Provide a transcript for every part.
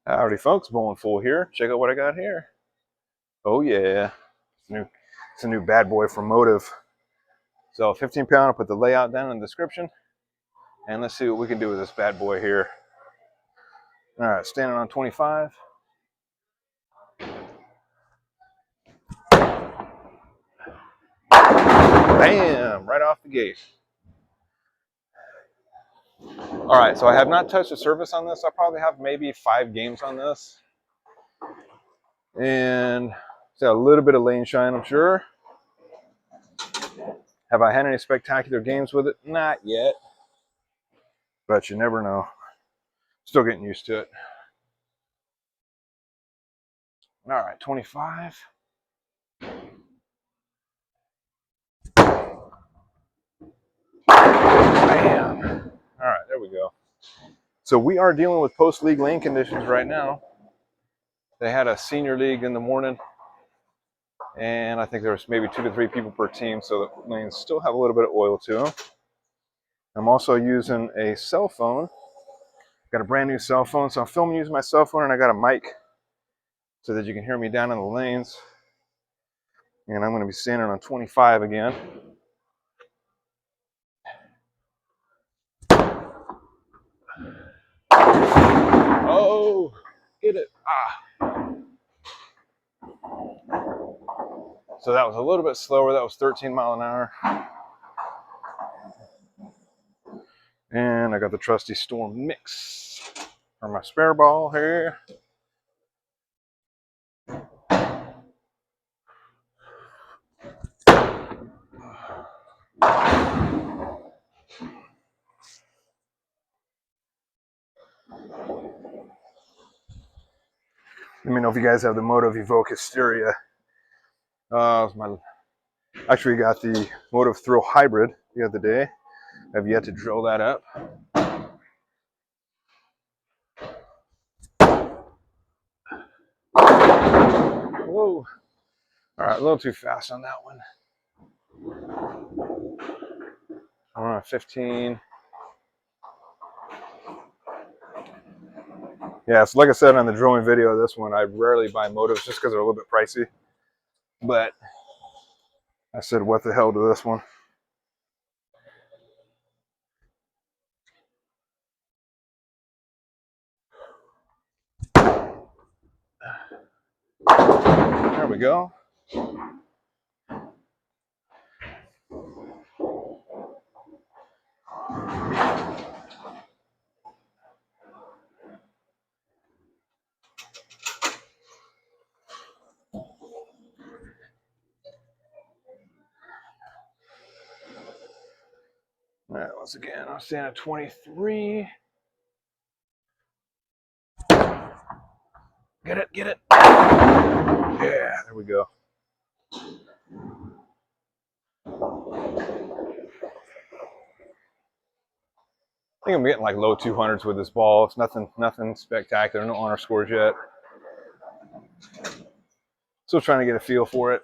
Howdy folks, Bowling Full here. Check out what I got here. Oh yeah, it's a new bad boy from Motiv. So 15 pound, I'll put the layout down in the description. And let's see what we can do with this bad boy here. All right, standing on 25. Bam, right off the gate. All right, so I have not touched the surface on this. I probably have maybe 5 games on this. And it's got a little bit of lane shine, I'm sure. Have I had any spectacular games with it? Not yet. But you never know. Still getting used to it. All right, 25. Bam. All right, there we go. So we are dealing with post-league lane conditions right now. They had a senior league in the morning, and I think there was maybe 2 to 3 people per team, so the lanes still have a little bit of oil to them. I'm also using a cell phone. Got a brand new cell phone, so I'm filming using my cell phone, and I got a mic so that you can hear me down in the lanes. And I'm going to be standing on 25 again. Oh, get it. So that was a little bit slower. That was 13 mile an hour. And I got the trusty Storm Mix for my spare ball here. Let me know if you guys have the Motiv Evoke Hysteria. Actually got the Motiv Thrill Hybrid the other day. Have yet to drill that up. Whoa. All right, a little too fast on that one. I'm on 15. Yeah, so like I said on the drilling video of this one, I rarely buy Motivs just because they're a little bit pricey. But I said, what the hell to this one? There we go. All right, once again, I'm standing at 23. Get it, get it. Yeah, there we go. I think I'm getting like low 200s with this ball. It's nothing spectacular. No honor scores yet. Still trying to get a feel for it.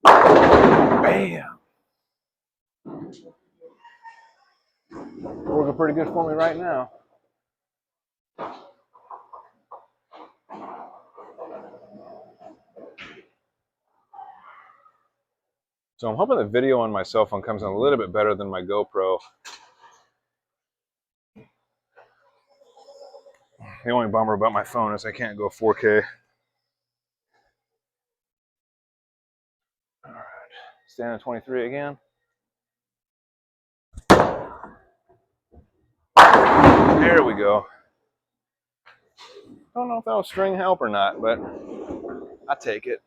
Bam! Working pretty good for me right now. So I'm hoping the video on my cell phone comes in a little bit better than my GoPro. The only bummer about my phone is I can't go 4K. All right, standing at 23 again. There we go. I don't know if that was string help or not, but I take it.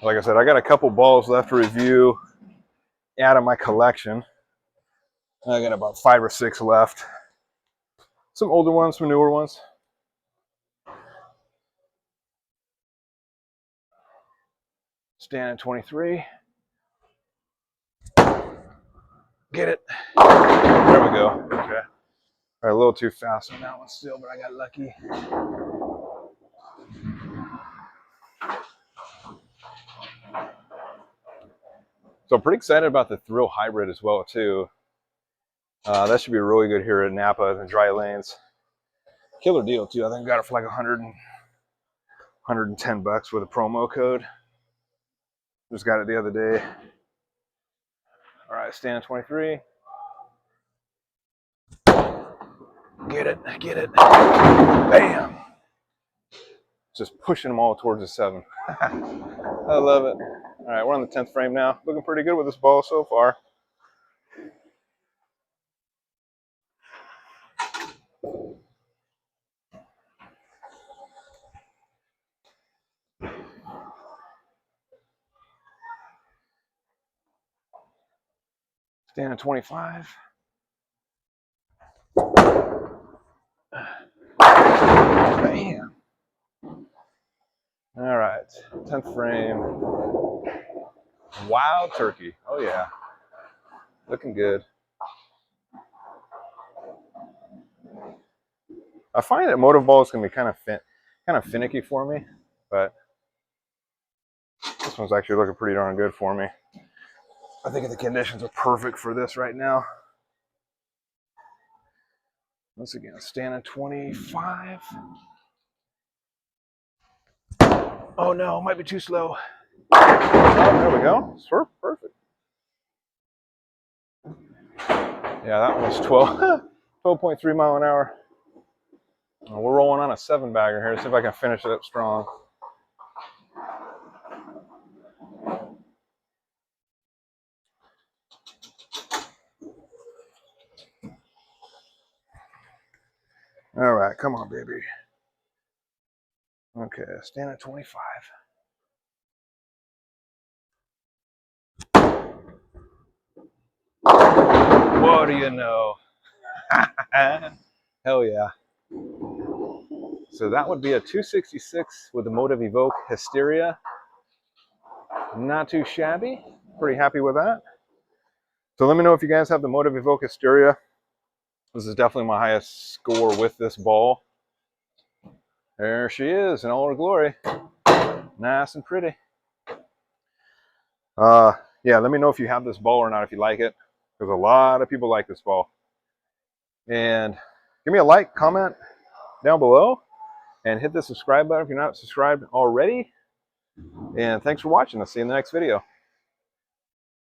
Like I said, I got a couple balls left to review out of my collection. I got about 5 or 6 left. Some older ones, some newer ones. Stand at 23. Get it. There we go. Okay. All right, a little too fast on that one still, but I got lucky. So I'm pretty excited about the Thrill Hybrid as well too. That should be really good here at Napa in the dry lanes. Killer deal too. I think I got it for like 110 bucks with a promo code. Just got it the other day. All right, stand 23. Get it, get it. Bam! Just pushing them all towards the 7. I love it. All right, we're on the 10th frame now. Looking pretty good with this ball so far. Stand at 25. Bam. All right, 10th frame. Wild turkey. Oh yeah, looking good. I find that motive balls can be kind of finicky for me, but this one's actually looking pretty darn good for me. I think the conditions are perfect for this right now. Once again, stand at 25. Oh no, might be too slow. Oh, there we go. It's perfect. Yeah, that one was 12.3 mile an hour. We're rolling on a 7-bagger here. See if I can finish it up strong. All right, come on, baby. Okay, stand at 25. What do you know? Hell yeah. So that would be a 266 with the Motiv Evoke Hysteria. Not too shabby. Pretty happy with that. So let me know if you guys have the Motiv Evoke Hysteria. This is definitely my highest score with this ball. There she is in all her glory. Nice and pretty. Yeah, let me know if you have this ball or not, if you like it. Because a lot of people like this ball. And give me a like, comment down below, and hit the subscribe button if you're not subscribed already. And thanks for watching. I'll see you in the next video.